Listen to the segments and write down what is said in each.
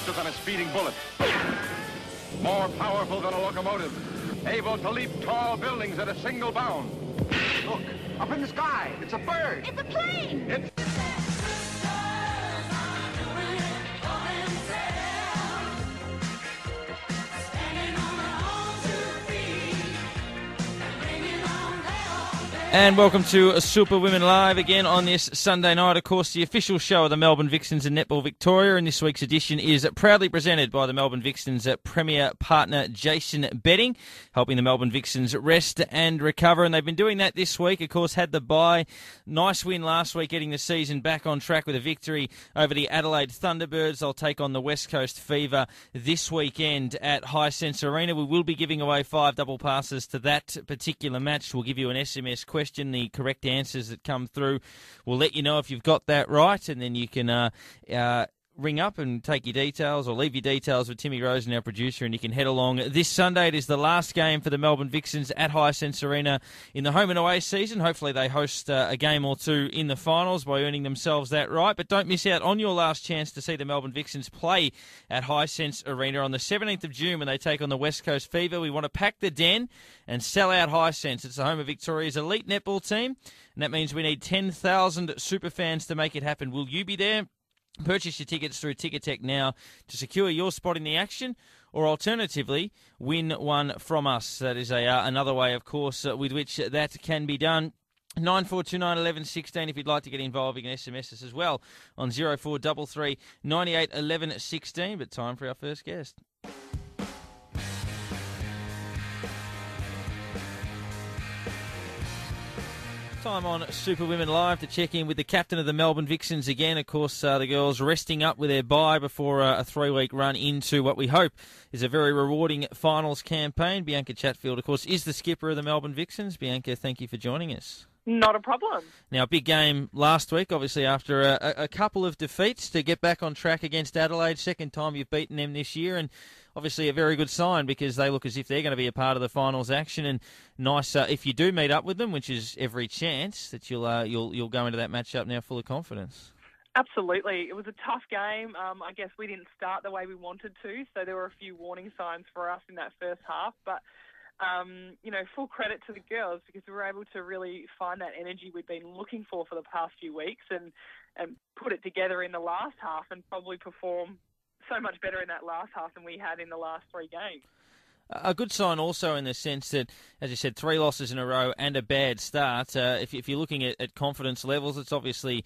faster than a speeding bullet, more powerful than a locomotive, able to leap tall buildings at a single bound. Look, up in the sky, it's a bird. It's a plane. It's... And welcome to Superwomen Live again on this Sunday night. Of course, the official show of the Melbourne Vixens and Netball Victoria. And this week's edition is proudly presented by the Melbourne Vixens Premier partner Jason Betting, helping the Melbourne Vixens rest and recover. And they've been doing that this week. Of course, had the bye. Nice win last week, getting the season back on track with a victory over the Adelaide Thunderbirds. They'll take on the West Coast Fever this weekend at Hisense Arena. We will be giving away 5 double passes to that particular match. We'll give you an SMS question. The correct answers that come through, we'll let you know if you've got that right, and then you can ring up and take your details or leave your details with Timmy Rosen, our producer, and you can head along. This Sunday, it is the last game for the Melbourne Vixens at Hisense Arena in the home and away season. Hopefully they host a game or two in the finals by earning themselves that right. But don't miss out on your last chance to see the Melbourne Vixens play at Hisense Arena on the 17th of June when they take on the West Coast Fever. We want to pack the den and sell out Hisense. It's the home of Victoria's elite netball team, and that means we need 10,000 superfans to make it happen. Will you be there? Purchase your tickets through Ticketek now to secure your spot in the action, or alternatively, win one from us. That is another way, of course, with which that can be done. 9429 11 16 if you'd like to get involved. You can SMS us as well on 0433 98 11 16. But time for our first guest. Time on Superwomen Live to check in with the captain of the Melbourne Vixens again. Of course, the girls resting up with their bye before a 3-week run into what we hope is a very rewarding finals campaign. Bianca Chatfield, of course, is the skipper of the Melbourne Vixens. Bianca, thank you for joining us. Not a problem. Now, big game last week, obviously, after a couple of defeats to get back on track against Adelaide. Second time you've beaten them this year, and obviously a very good sign because they look as if they're going to be a part of the finals action. And nice if you do meet up with them, which is every chance that you'll go into that matchup now full of confidence. Absolutely. It was a tough game. I guess we didn't start the way we wanted to, so there were a few warning signs for us in that first half. But full credit to the girls because we were able to really find that energy we'd been looking for the past few weeks and put it together in the last half and probably perform so much better in that last half than we had in the last 3 games. A good sign also in the sense that, as you said, 3 losses in a row and a bad start. If you're looking at confidence levels, it's obviously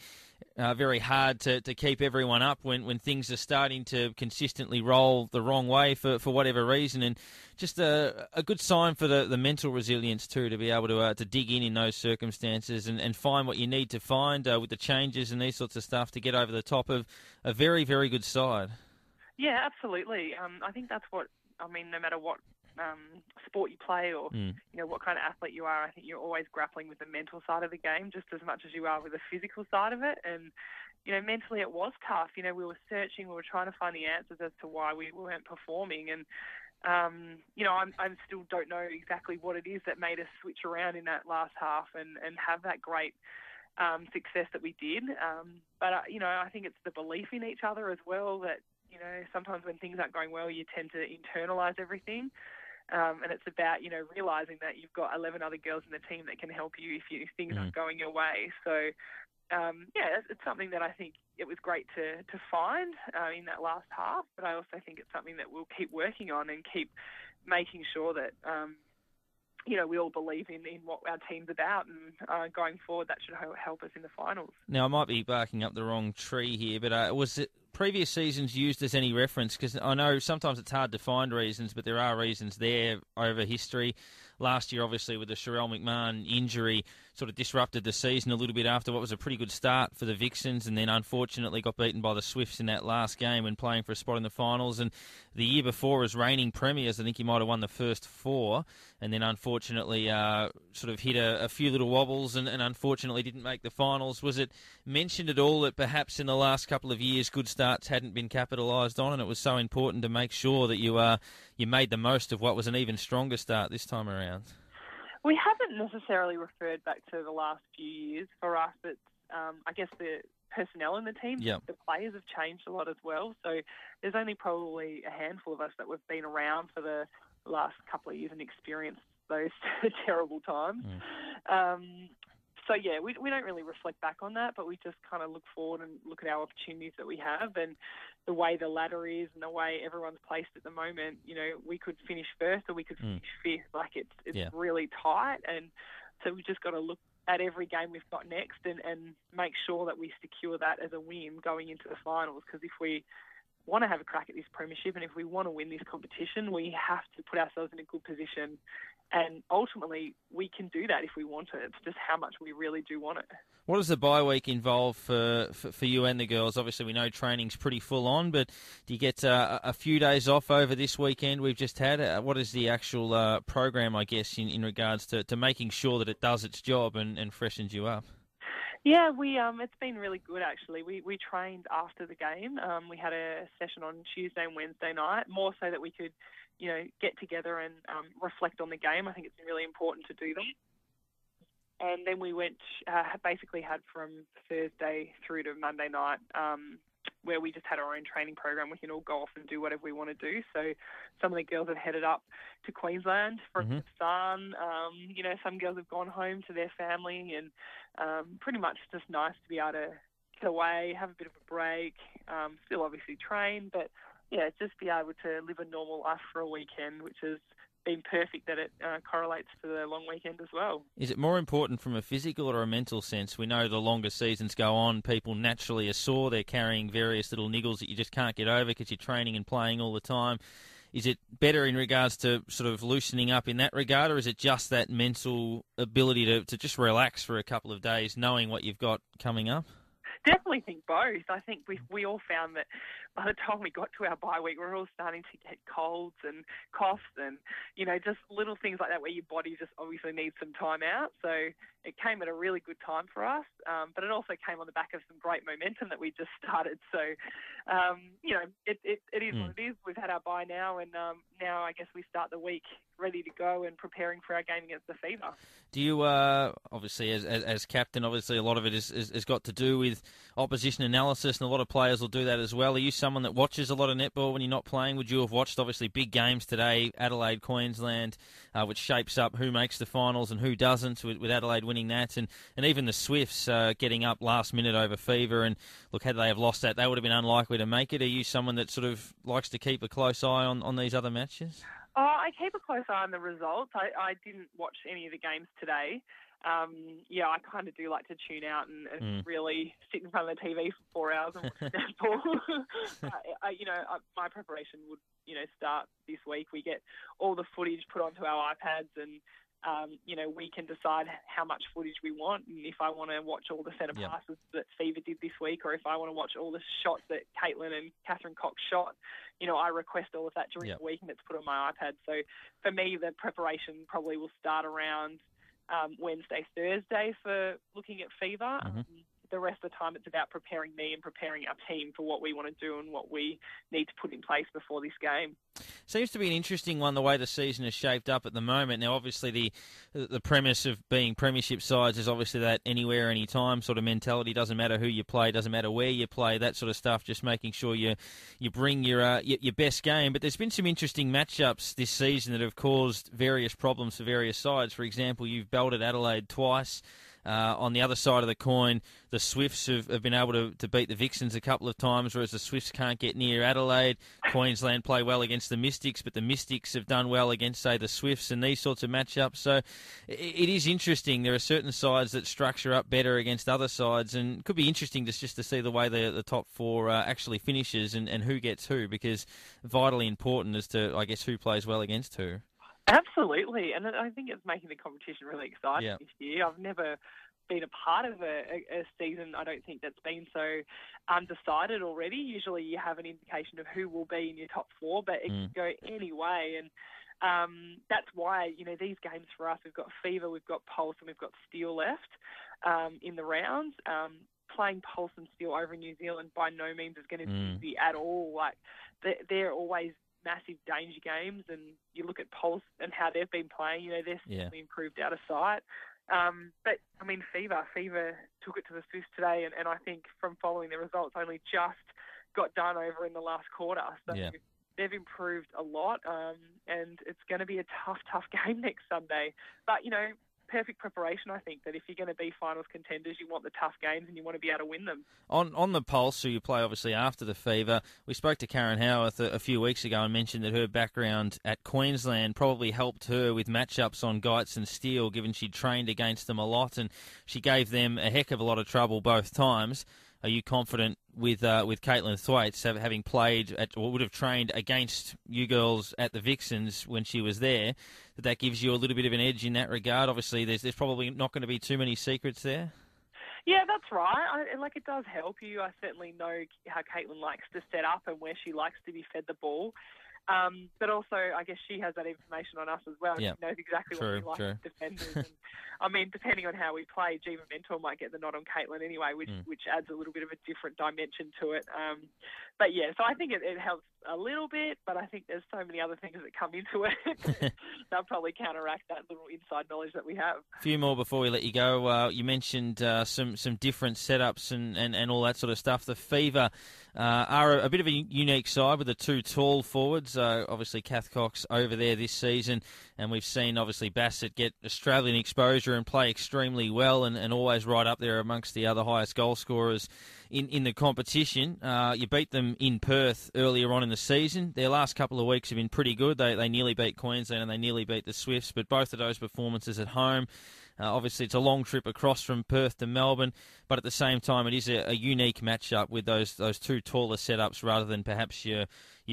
very hard to keep everyone up when things are starting to consistently roll the wrong way for whatever reason. And just a good sign for the mental resilience too, to be able to dig in those circumstances and find what you need to find with the changes and these sorts of stuff to get over the top of a very, very good side. Yeah, absolutely. I think that's what, no matter what sport you play or what kind of athlete you are, I think you're always grappling with the mental side of the game just as much as you are with the physical side of it. And, mentally it was tough. We were searching, we were trying to find the answers as to why we weren't performing. And, I still don't know exactly what it is that made us switch around in that last half and have that great success that we did. But I think it's the belief in each other as well that, sometimes when things aren't going well, you tend to internalise everything. And it's about, realising that you've got 11 other girls in the team that can help you if things aren't going your way. So, it's something that I think it was great to find in that last half. But I also think it's something that we'll keep working on and keep making sure that, we all believe in what our team's about. And going forward, that should help us in the finals. Now, I might be barking up the wrong tree here, but was it previous seasons used as any reference? Because I know sometimes it's hard to find reasons, but there are reasons there over history. Last year, obviously, with the Sherelle McMahon injury, sort of disrupted the season a little bit after what was a pretty good start for the Vixens, and then unfortunately got beaten by the Swifts in that last game when playing for a spot in the finals. And the year before, as reigning premiers, I think he might have won the first 4, and then unfortunately sort of hit a few little wobbles and unfortunately didn't make the finals. Was it mentioned at all that perhaps in the last couple of years good starts hadn't been capitalised on, and it was so important to make sure that you made the most of what was an even stronger start this time around? We haven't necessarily referred back to the last few years. For us, it's I guess the personnel in the team. Yep. The players have changed a lot as well. So there's only probably a handful of us that we've been around for the last couple of years and experienced those terrible times. So, yeah, we don't really reflect back on that, but we just kind of look forward and look at our opportunities that we have and the way the ladder is and the way everyone's placed at the moment. You know, we could finish first or we could finish fifth. Like, it's really tight. And so we just got to look at every game we've got next and make sure that we secure that as a win going into the finals. Because if we want to have a crack at this premiership and if we want to win this competition, we have to put ourselves in a good position. And ultimately, we can do that if we want it. It's just how much we really do want it. What does the bye week involve for you and the girls? Obviously, we know training's pretty full on, but do you get a few days off over this weekend we've just had? What is the actual program, I guess, in regards to making sure that it does its job and freshens you up? Yeah, it's been really good actually. We trained after the game. We had a session on Tuesday and Wednesday night, more so that we could, get together and reflect on the game. I think it's really important to do that. And then we went, basically had from Thursday through to Monday night, where we just had our own training program. We can all go off and do whatever we want to do. So some of the girls have headed up to Queensland for the sun. Some girls have gone home to their family, and pretty much just nice to be able to get away, have a bit of a break, still obviously train, but yeah, just be able to live a normal life for a weekend, which has been perfect that it correlates to the long weekend as well. Is it more important from a physical or a mental sense? We know the longer seasons go on, people naturally are sore. They're carrying various little niggles that you just can't get over because you're training and playing all the time. Is it better in regards to sort of loosening up in that regard, or is it just that mental ability to just relax for a couple of days knowing what you've got coming up? Definitely think both. I think we all found that by the time we got to our bye week, we were all starting to get colds and coughs and, just little things like that where your body just obviously needs some time out. So it came at a really good time for us, but it also came on the back of some great momentum that we just started. So, it is what it is. We've had our bye now, and now I guess we start the week ready to go and preparing for our game against the Fever. Do you, obviously, as captain, obviously a lot of it has got to do with opposition analysis, and a lot of players will do that as well. Are you someone that watches a lot of netball when you're not playing? Would you have watched, obviously, big games today, Adelaide, Queensland, which shapes up who makes the finals and who doesn't, with Adelaide winning that, and even the Swifts getting up last minute over Fever, and look, had they have lost that, they would have been unlikely to make it. Are you someone that sort of likes to keep a close eye on these other matches? I keep a close eye on the results. I didn't watch any of the games today. I kind of do like to tune out and really sit in front of the TV for 4 hours and watch netball. My preparation would, start this week. We get all the footage put onto our iPads and, we can decide how much footage we want. And if I want to watch all the centre passes that Fever did this week, or if I want to watch all the shots that Caitlin and Catherine Cox shot, I request all of that during the week and it's put on my iPad. So for me, the preparation probably will start around Wednesday, Thursday for looking at Fever. The rest of the time, it's about preparing me and preparing our team for what we want to do and what we need to put in place before this game. Seems to be an interesting one, the way the season is shaped up at the moment. Now, obviously, the premise of being premiership sides is obviously that anywhere, anytime sort of mentality. Doesn't matter who you play, doesn't matter where you play, that sort of stuff. Just making sure you bring your best game. But there's been some interesting matchups this season that have caused various problems for various sides. For example, you've belted Adelaide twice. On the other side of the coin, the Swifts have been able to beat the Vixens a couple of times, whereas the Swifts can't get near Adelaide. Queensland play well against the Mystics, but the Mystics have done well against, say, the Swifts and these sorts of matchups. So it is interesting. There are certain sides that structure up better against other sides, and it could be interesting just to see the way the top four actually finishes and who gets who, because vitally important as to, I guess, who plays well against who. Absolutely, and I think it's making the competition really exciting this year. I've never been a part of a season, I don't think, that's been so undecided already. Usually you have an indication of who will be in your top four, but it can go any way, and that's why, these games for us, we've got Fever, we've got Pulse, and we've got Steel left in the rounds. Playing Pulse and Steel over in New Zealand by no means is going to be easy at all. Like, they're always massive danger games, and you look at Pulse and how they've been playing, they're certainly improved out of sight. But, I mean, Fever took it to the Swifts today, and I think from following the results only just got done over in the last quarter. So they've improved a lot, and it's going to be a tough game next Sunday. But, perfect preparation, I think, that if you're going to be finals contenders, you want the tough games and you want to be able to win them. On the Pulse, who you play obviously after the Fever, we spoke to Karen Howarth a few weeks ago and mentioned that her background at Queensland probably helped her with matchups on Geitz and Steele, given she'd trained against them a lot, and she gave them a heck of a lot of trouble both times. Are you confident with Caitlin Thwaites having played or would have trained against you girls at the Vixens when she was there, that gives you a little bit of an edge in that regard? Obviously, there's probably not going to be too many secrets there. Yeah, that's right. It does help you. I certainly know how Caitlin likes to set up and where she likes to be fed the ball. But also, I guess she has that information on us as well. Yep. She knows exactly what we like as defenders. And, depending on how we play, Jiva Mentor might get the nod on Caitlin anyway, which adds a little bit of a different dimension to it. But yeah, so I think it helps a little bit, but I think there's so many other things that come into it. They'll probably counteract that little inside knowledge that we have. A few more before we let you go. You mentioned some different setups and all that sort of stuff. The Fever are a bit of a unique side with the two tall forwards. Obviously, Kath Cox over there this season, and we've seen, obviously, Bassett get Australian exposure and play extremely well and always right up there amongst the other highest goal scorers in the competition. You beat them in Perth earlier on in the season. Their last couple of weeks have been pretty good. They nearly beat Queensland and they nearly beat the Swifts, but both of those performances at home. Obviously, it's a long trip across from Perth to Melbourne, but at the same time, it is a unique matchup with those two taller setups rather than perhaps your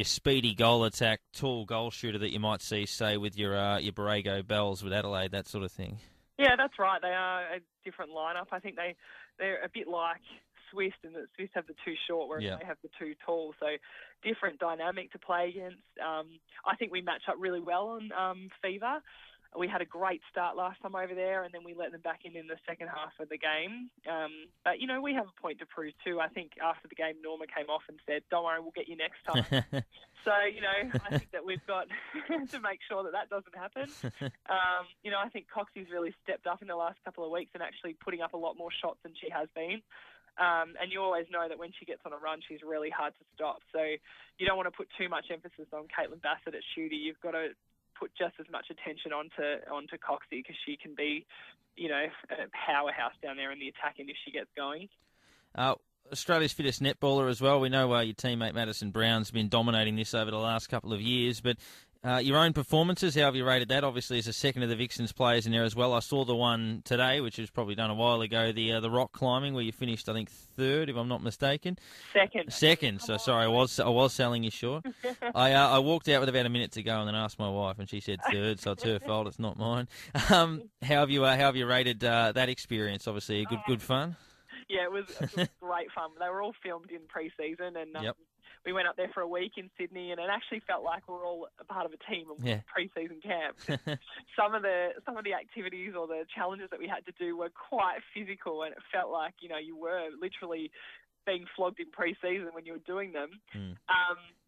speedy goal attack, tall goal shooter that you might see, say, with your Borrego Bells with Adelaide, that sort of thing. Yeah, that's right. They are a different lineup. I think they're a bit like Swifts, and the Swifts have the two short, whereas they have the two tall. So different dynamic to play against. I think we match up really well on Fever. We had a great start last time over there, and then we let them back in the second half of the game. But, we have a point to prove too. I think after the game, Norma came off and said, don't worry, we'll get you next time. So, I think that we've got to make sure that doesn't happen. I think Coxie's really stepped up in the last couple of weeks and actually putting up a lot more shots than she has been. And you always know that when she gets on a run, she's really hard to stop. So you don't want to put too much emphasis on Caitlin Bassett at shooter. You've got to put just as much attention onto Coxie, because she can be, a powerhouse down there in the attacking if she gets going. Australia's fittest netballer as well. We know your teammate Madison Brown's been dominating this over the last couple of years, but your own performances, how have you rated that? Obviously, as a second of the Vixens players in there as well. I saw the one today, which was probably done a while ago, the rock climbing, where you finished, I think, third, if I'm not mistaken. Second. So sorry, I was selling you short. I walked out with about a minute to go, and then asked my wife, and she said third, so it's her fault. It's not mine. How have you rated that experience? Obviously, good fun. Yeah, it was great fun. They were all filmed in pre-season, and we went up there for a week in Sydney, and it actually felt like we were all a part of a team in pre-season camp. Some of the activities or the challenges that we had to do were quite physical, and it felt like you were literally being flogged in pre-season when you were doing them.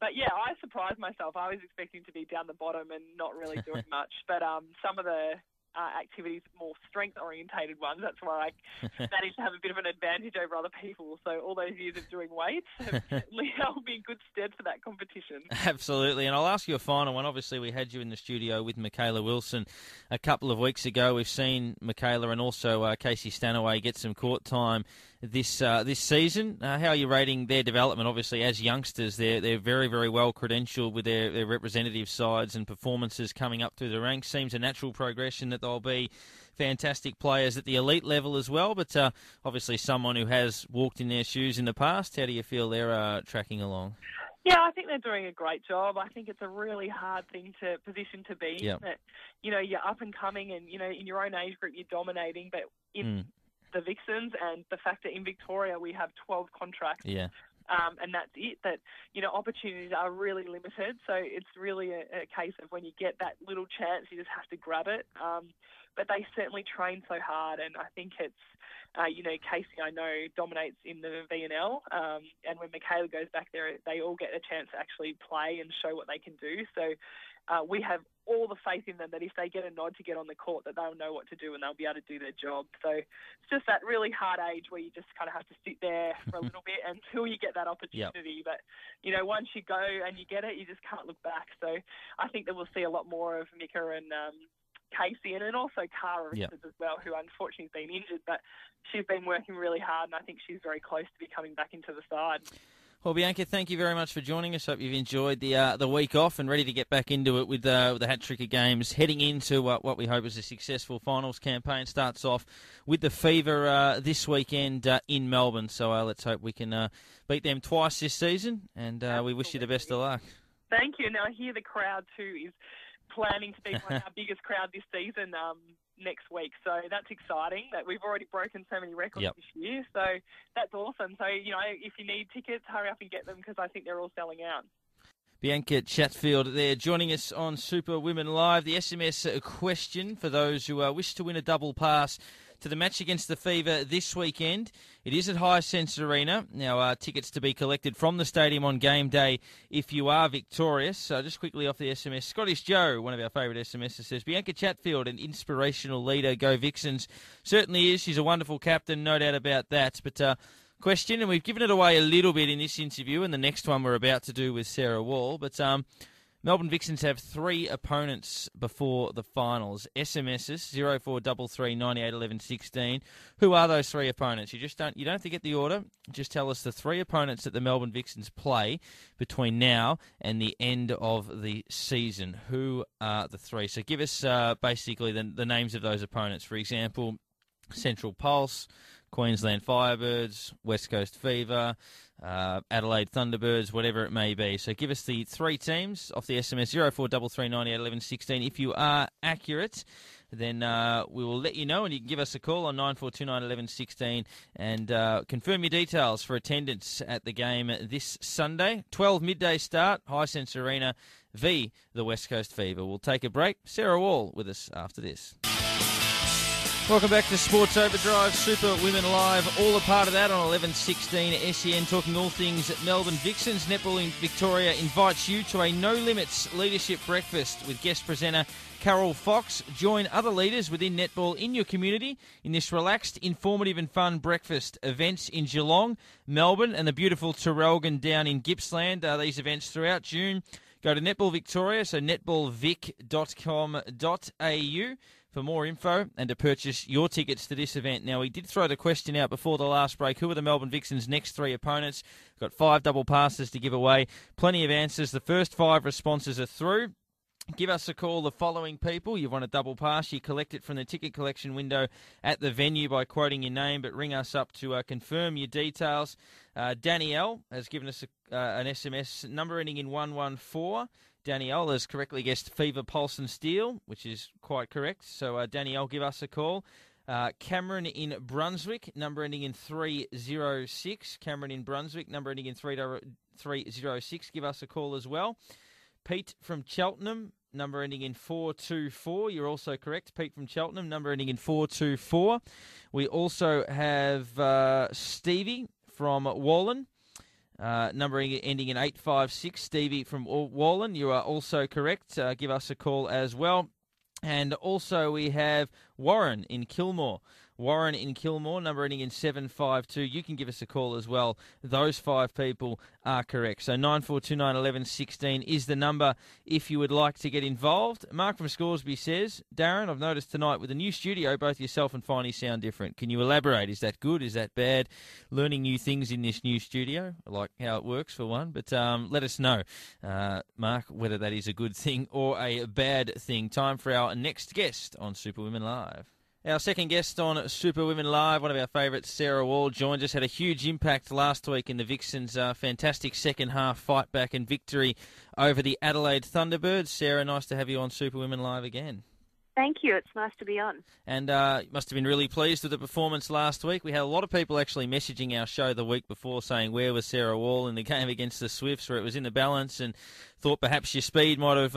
But yeah, I surprised myself. I was expecting to be down the bottom and not really doing much, but some of the activities, more strength-orientated ones, that's where I managed to have a bit of an advantage over other people. So all those years of doing weights have certainly held me in good stead for that competition. Absolutely. And I'll ask you a final one. Obviously, we had you in the studio with Michaela Wilson a couple of weeks ago. We've seen Michaela and also Casey Stanaway get some court time this season. How are you rating their development? Obviously, as youngsters, they're very, very well credentialed with their representative sides and performances coming up through the ranks. Seems a natural progression that they'll be fantastic players at the elite level as well, but obviously someone who has walked in their shoes in the past. How do you feel they're tracking along? Yeah, I think they're doing a great job. I think it's a really hard position to be. Yep. That, you're up and coming, and in your own age group you're dominating, but in the Vixens, and the fact that in Victoria we have 12 contracts. Yeah. And that's it, that, opportunities are really limited. So it's really a case of when you get that little chance, you just have to grab it. but they certainly train so hard, and I think it's, Casey, I know, dominates in the VNL, and when Michaela goes back there, they all get a chance to actually play and show what they can do. So we have all the faith in them that if they get a nod to get on the court, that they'll know what to do and they'll be able to do their job. So it's just that really hard age where you just kind of have to sit there for a little bit until you get that opportunity. Yep. But, once you go and you get it, you just can't look back. So I think that we'll see a lot more of Mika and Casey, and then also Cara Richards as well, who unfortunately has been injured, but she's been working really hard, and I think she's very close to be coming back into the side. Well, Bianca, thank you very much for joining us. Hope you've enjoyed the week off and ready to get back into it with the hat-trick of games, heading into what we hope is a successful finals campaign. Starts off with the Fever this weekend in Melbourne, so let's hope we can beat them twice this season, and we wish you the best of luck. Thank you. Now, I hear the crowd, too, is planning to be one of our biggest crowd this season next week. So that's exciting that we've already broken so many records this year. So that's awesome. So, if you need tickets, hurry up and get them because I think they're all selling out. Bianca Chatfield there joining us on Superwomen Live. The SMS question for those who wish to win a double pass to the match against the Fever this weekend. It is at Hisense Arena. Now, tickets to be collected from the stadium on game day if you are victorious. So just quickly off the SMS, Scottish Joe, one of our favourite SMSs, says, Bianca Chatfield, an inspirational leader, go Vixens. Certainly is. She's a wonderful captain, no doubt about that. But question, and we've given it away a little bit in this interview and the next one we're about to do with Sarah Wall, but Melbourne Vixens have 3 opponents before the finals. SMSs 0433 98 11 16. Who are those 3 opponents? You don't have to get the order. Just tell us the 3 opponents that the Melbourne Vixens play between now and the end of the season. Who are the 3? So give us basically the names of those opponents. For example, Central Pulse, Queensland Firebirds, West Coast Fever, Adelaide Thunderbirds, whatever it may be. So give us the 3 teams off the SMS 0433 98 11 16. If you are accurate, then we will let you know, and you can give us a call on 9429 11 16 and confirm your details for attendance at the game this Sunday. 12 midday start, Hisense Arena v the West Coast Fever. We'll take a break. Sarah Wall with us after this. Welcome back to Sports Overdrive, Super Women Live, all a part of that on 11:16 SEN, talking all things Melbourne Vixens. Netball in Victoria invites you to a No Limits Leadership Breakfast with guest presenter Carol Fox. Join other leaders within netball in your community in this relaxed, informative and fun breakfast. Events in Geelong, Melbourne and the beautiful Terrelgan down in Gippsland. These events throughout June. Go to Netball Victoria, so netballvic.com.au. for more info and to purchase your tickets to this event. Now, we did throw the question out before the last break. Who are the Melbourne Vixens' next 3 opponents? Got 5 double passes to give away. Plenty of answers. The first 5 responses are through. Give us a call, the following people. You've won a double pass. You collect it from the ticket collection window at the venue by quoting your name, but ring us up to confirm your details. Danielle has given us an SMS number ending in 114. Danielle has correctly guessed Fever, Pulse and Steel, which is quite correct. So, Danielle, give us a call. Cameron in Brunswick, number ending in 306. Cameron in Brunswick, number ending in 306. Give us a call as well. Pete from Cheltenham, number ending in 424. You're also correct. Pete from Cheltenham, number ending in 424. We also have Stevie from Wallen. Number ending in 856, Stevie from Wallen. You are also correct. Give us a call as well. And also we have Warren in Kilmore. Warren in Kilmore, number ending in 752. You can give us a call as well. Those 5 people are correct. So 9429 11 16 is the number if you would like to get involved. Mark from Scoresby says, Darren, I've noticed tonight with the new studio, both yourself and Finey sound different. Can you elaborate? Is that good? Is that bad? Learning new things in this new studio. I like how it works for one. But let us know, Mark, whether that is a good thing or a bad thing. Time for our next guest on Superwomen Live. Our second guest on Superwomen Live, one of our favourites, Sarah Wall, joined us. Had a huge impact last week in the Vixens' fantastic second half fight back and victory over the Adelaide Thunderbirds. Sarah, nice to have you on Superwomen Live again. Thank you. It's nice to be on. And you must have been really pleased with the performance last week. We had a lot of people actually messaging our show the week before saying, where was Sarah Wall in the game against the Swifts, where it was in the balance, and thought perhaps your speed might have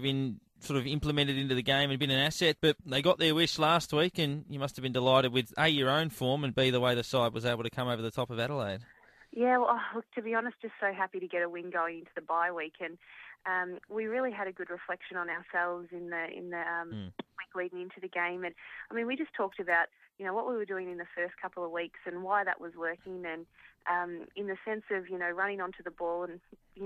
been sort of implemented into the game and been an asset, but they got their wish last week, and you must have been delighted with, A, your own form, and B, the way the side was able to come over the top of Adelaide. Yeah, well, look, to be honest, just so happy to get a win going into the bye week, and we really had a good reflection on ourselves in the week leading into the game. And I mean, we just talked about what we were doing in the first couple of weeks and why that was working, and in the sense of running onto the ball, and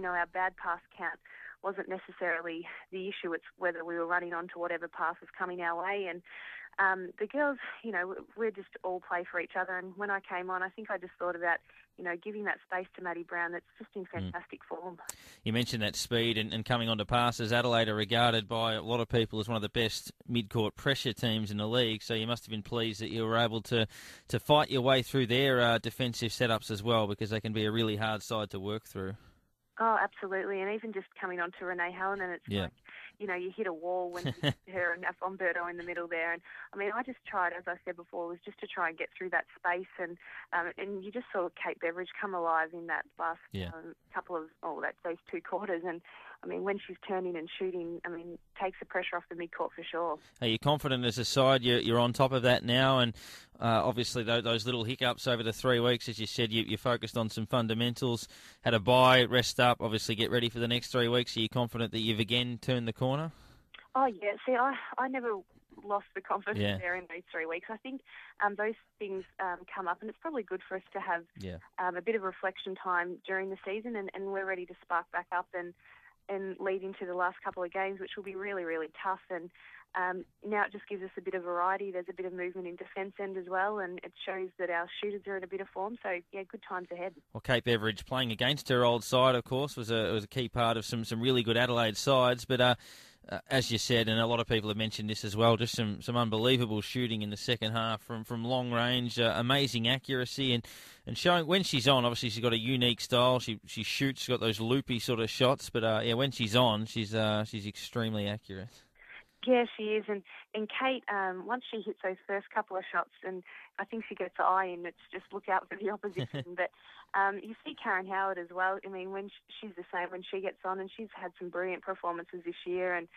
our bad pass count wasn't necessarily the issue. It's whether we were running onto whatever pass was coming our way. And the girls, we're just all play for each other. And when I came on, I think I just thought about, giving that space to Maddie Brown. That's just in fantastic form. You mentioned that speed and coming onto passes. Adelaide are regarded by a lot of people as one of the best mid-court pressure teams in the league, so you must have been pleased that you were able to fight your way through their defensive setups as well, because they can be a really hard side to work through. Oh, absolutely. And even just coming on to Renee Hallinan, it's like, you hit a wall when you hit her and Umberto in the middle there. And I mean, I just tried, as I said before, was just to try and get through that space. And you just saw Kate Beveridge come alive in that last those two quarters. And I mean, when she's turning and shooting, I mean, takes the pressure off the mid-court for sure. Are you confident as a side you're on top of that now? And obviously those little hiccups over the 3 weeks, as you said, you focused on some fundamentals, had a bye, rest up, obviously get ready for the next 3 weeks. Are you confident that you've again turned the corner? Oh, yeah. See, I never lost the confidence there in those 3 weeks. I think those things come up, and it's probably good for us to have a bit of reflection time during the season, and we're ready to spark back up and lead into the last couple of games, which will be really, really tough. And now it just gives us a bit of variety. There's a bit of movement in defence end as well, and it shows that our shooters are in a bit of form. So, yeah, good times ahead. Well, Kate Beveridge playing against her old side, of course, was a key part of some really good Adelaide sides. But as you said, and a lot of people have mentioned this as well, just some unbelievable shooting in the second half from long range, amazing accuracy, and showing when she's on. Obviously, she's got a unique style. She shoots, she's got those loopy sort of shots. But when she's on, she's extremely accurate. Yeah, she is. And Kate, once she hits those first couple of shots, and I think she gets the eye in, it's just look out for the opposition. But you see Karen Howard as well. I mean, when she's the same when she gets on, and she's had some brilliant performances this year. And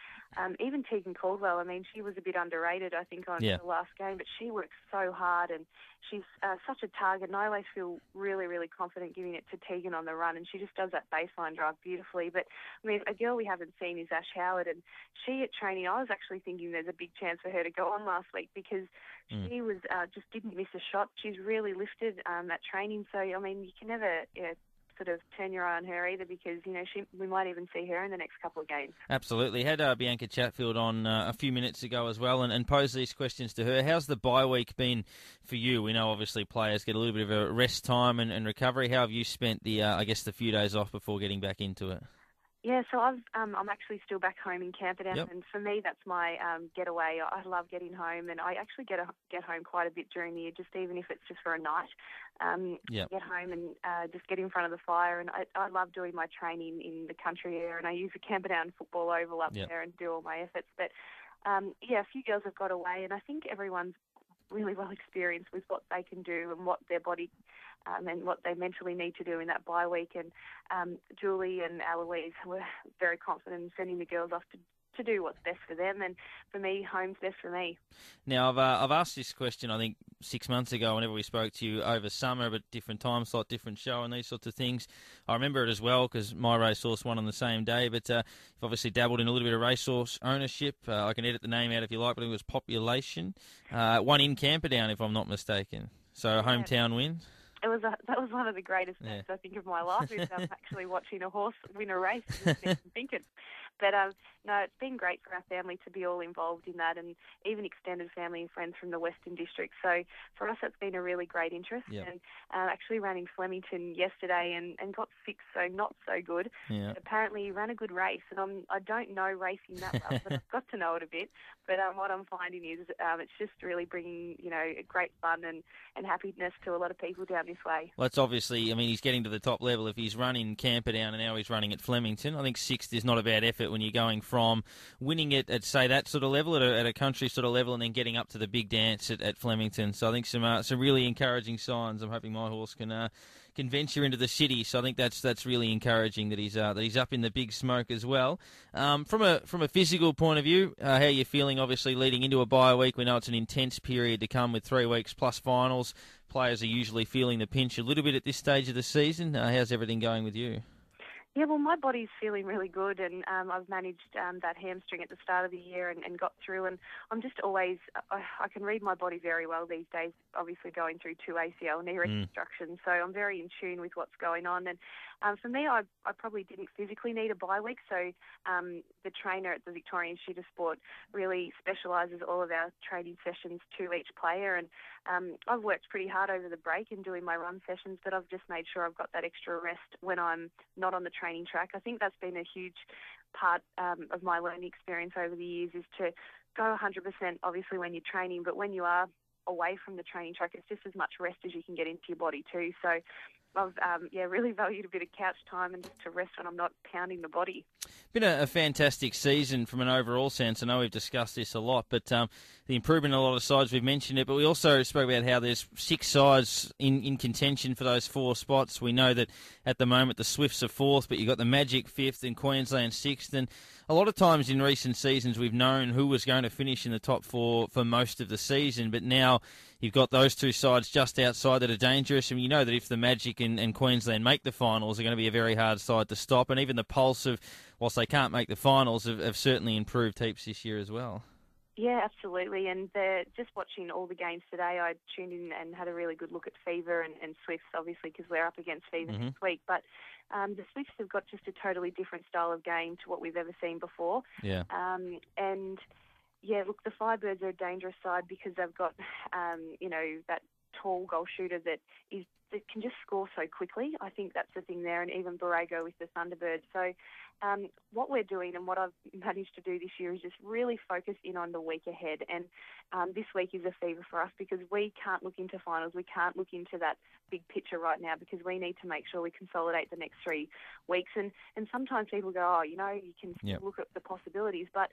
even Tegan Caldwell, I mean, she was a bit underrated, I think, on the last game, but she works so hard, and she's such a target. And I always feel really, really confident giving it to Tegan on the run, and she just does that baseline drive beautifully. But, I mean, a girl we haven't seen is Ash Howard, and she at training, I was actually thinking there's a big chance for her to go on last week, because she was just didn't miss a shot. She's really lifted at training. So, I mean, you can never sort of turn your eye on her either, because, we might even see her in the next couple of games. Absolutely. Had Bianca Chatfield on a few minutes ago as well, and posed these questions to her. How's the bye week been for you? We know obviously players get a little bit of a rest time and recovery. How have you spent the few days off before getting back into it? Yeah, so I'm actually still back home in Camperdown, and for me that's my getaway. I love getting home, and I actually get home quite a bit during the year, just even if it's just for a night. Get home and just get in front of the fire, and I love doing my training in the country area, and I use the Camperdown football oval up there and do all my efforts. But a few girls have got away, and I think everyone's really well experienced with what they can do and what their body and what they mentally need to do in that bye week. And Julie and Eloise were very confident in sending the girls off to do what's best for them, and for me, home's best for me. Now, I've asked this question, I think, 6 months ago whenever we spoke to you over summer, but different time slot, different show and these sorts of things. I remember it as well because my racehorse won on the same day, but you've obviously dabbled in a little bit of racehorse ownership. I can edit the name out if you like, but it was Population. Won in Camperdown, if I'm not mistaken. So a hometown win. That was one of the greatest days, I think, of my life, is actually watching a horse win a race and thinking. But no, it's been great for our family to be all involved in that, and even extended family and friends from the Western District. So for us, it's been a really great interest. And actually ran in Flemington yesterday and got sixth, so not so good. But apparently ran a good race, and I don't know racing that well, but I've got to know it a bit. But what I'm finding is it's just really bringing great fun and happiness to a lot of people down this way. Well, that's obviously, I mean, he's getting to the top level. If he's running Camperdown and now he's running at Flemington, I think sixth is not a bad effort when you're going from winning it at, say, that sort of level, at a country sort of level, and then getting up to the big dance at Flemington. So I think some really encouraging signs. I'm hoping my horse can can venture into the city. So I think that's really encouraging that he's up in the big smoke as well. From a physical point of view, how are you feeling? Obviously, leading into a bye week, we know it's an intense period to come with 3 weeks plus finals. Players are usually feeling the pinch a little bit at this stage of the season. How's everything going with you? Yeah, well, my body's feeling really good, and I've managed that hamstring at the start of the year and got through, and I'm just always, I can read my body very well these days, obviously going through 2 ACL knee reconstructions, so I'm very in tune with what's going on, and for me, I probably didn't physically need a bye week, so the trainer at the Victorian Institute of Sport really specialises all of our training sessions to each player, and I've worked pretty hard over the break in doing my run sessions, but I've just made sure I've got that extra rest when I'm not on the training track. I think that's been a huge part of my learning experience over the years, is to go 100% obviously when you're training, but when you are away from the training track, it's just as much rest as you can get into your body too. So I've really valued a bit of couch time and just to rest when I'm not pounding the body. Been a fantastic season from an overall sense. I know we've discussed this a lot, but the improvement in a lot of sides, we've mentioned it, but we also spoke about how there's 6 sides in contention for those 4 spots. We know that at the moment the Swifts are 4th, but you've got the Magic 5th and Queensland 6th, and a lot of times in recent seasons we've known who was going to finish in the top 4 for most of the season, but now you've got those 2 sides just outside that are dangerous, and you know that if the Magic and Queensland make the finals, they're going to be a very hard side to stop, and even the Pulse of, whilst they can't make the finals, have certainly improved heaps this year as well. Yeah, absolutely. And just watching all the games today, I tuned in and had a really good look at Fever and Swifts, obviously, because we're up against Fever next week. But the Swifts have got just a totally different style of game to what we've ever seen before. Yeah. And, yeah, look, the Firebirds are a dangerous side because they've got, that tall goal shooter that can just score so quickly. I think that's the thing there, and even Borrego with the Thunderbirds. So what we're doing and what I've managed to do this year is just really focus in on the week ahead. And this week is a fever for us because we can't look into finals. We can't look into that big picture right now because we need to make sure we consolidate the next 3 weeks. And sometimes people go, you can look at the possibilities, but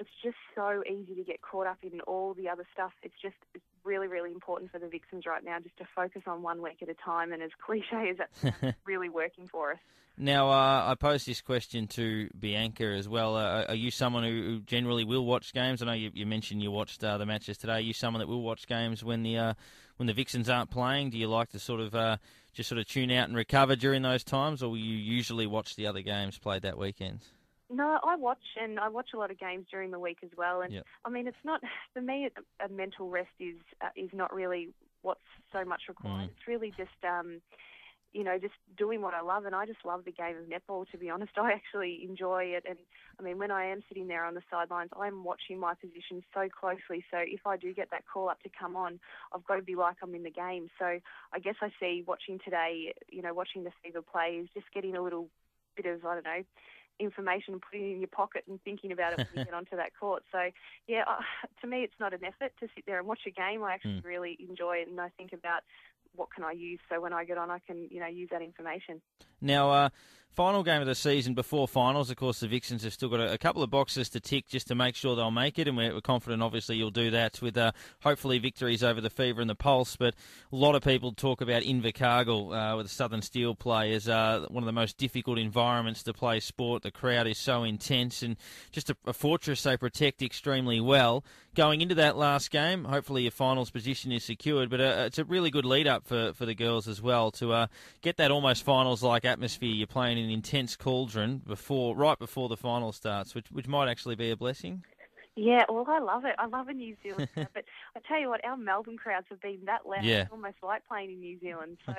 it's just so easy to get caught up in all the other stuff. It's really, really important for the Vixens right now just to focus on 1 week at a time, and as cliche as that's really working for us. Now, I posed this question to Bianca as well. Are you someone who generally will watch games? I know you mentioned you watched the matches today. Are you someone that will watch games when the Vixens aren't playing? Do you like to sort of just tune out and recover during those times, or will you usually watch the other games played that weekend? No, I watch a lot of games during the week as well. And I mean, it's not, for me, a mental rest is not really what's so much required. It's really just, just doing what I love. And I just love the game of netball, to be honest. I actually enjoy it. And I mean, when I am sitting there on the sidelines, I'm watching my position so closely. So if I do get that call up to come on, I've got to be like I'm in the game. So I guess I see watching today, watching the Fever play is just getting a little bit of, information and putting it in your pocket and thinking about it when you get onto that court. So, yeah, to me, it's not an effort to sit there and watch a game. I actually really enjoy it, and I think about what can I use so when I get on I can, use that information. Now, final game of the season before finals, of course, the Vixens have still got a couple of boxes to tick just to make sure they'll make it, and we're confident, obviously, you'll do that with hopefully victories over the Fever and the Pulse. But a lot of people talk about Invercargill with the Southern Steel play as one of the most difficult environments to play sport. The crowd is so intense and just a fortress they protect extremely well. Going into that last game, hopefully your finals position is secured, but it's a really good lead-up for the girls as well to get that almost finals-like atmosphere. You're playing in an intense cauldron right before the final starts, which might actually be a blessing. Yeah, well, I love it. I love a New Zealand crowd. But I tell you what, our Melbourne crowds have been that loud. Yeah. It's almost like playing in New Zealand. So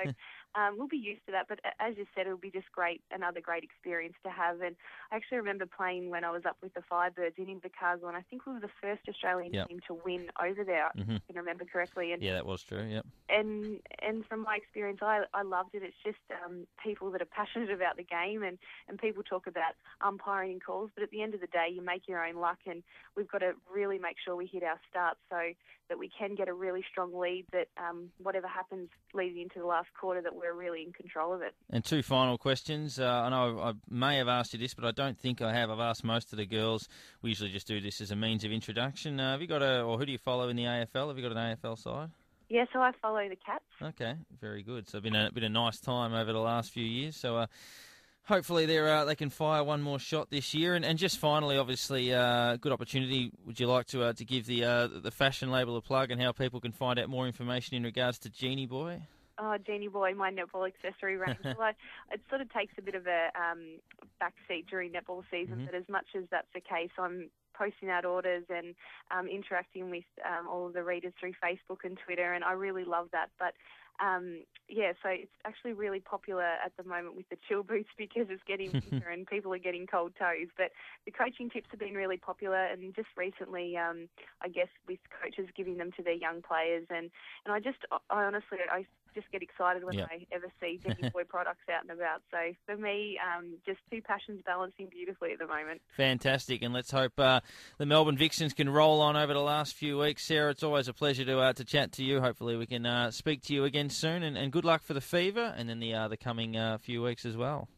we'll be used to that. But as you said, it'll be just another great experience to have. And I actually remember playing when I was up with the Firebirds in Invercargill, and I think we were the first Australian team to win over there, if I can remember correctly. And, yeah, that was true, yep. And from my experience, I loved it. It's just people that are passionate about the game, and people talk about umpiring and calls, but at the end of the day, you make your own luck, and we've got to really make sure we hit our starts so that we can get a really strong lead, that whatever happens leading into the last quarter, that we're really in control of it. And 2 final questions. I know I may have asked you this, but I don't think I have. I've asked most of the girls. We usually just do this as a means of introduction. Have you got or who do you follow in the AFL? Have you got an AFL side? Yeah, so I follow the Cats. Okay, very good. So it's been a nice time over the last few years. So hopefully they can fire one more shot this year. And just finally, obviously, good opportunity. Would you like to give the fashion label a plug and how people can find out more information in regards to Genie Boy? Oh, Genie Boy, my netball accessory range. Well, it sort of takes a bit of a backseat during netball season, but as much as that's the case, I'm posting out orders and interacting with all of the readers through Facebook and Twitter, and I really love that. But so it's actually really popular at the moment with the chill boots because it's getting winter and people are getting cold toes. But the coaching tips have been really popular, and just recently, I guess, with coaches giving them to their young players, and I honestly just get excited when I ever see Genie Boy products out and about. So for me, just two passions balancing beautifully at the moment. Fantastic, and let's hope the Melbourne Vixens can roll on over the last few weeks. Sarah, it's always a pleasure to chat to you. Hopefully we can speak to you again soon, and good luck for the Fever and then the coming few weeks as well.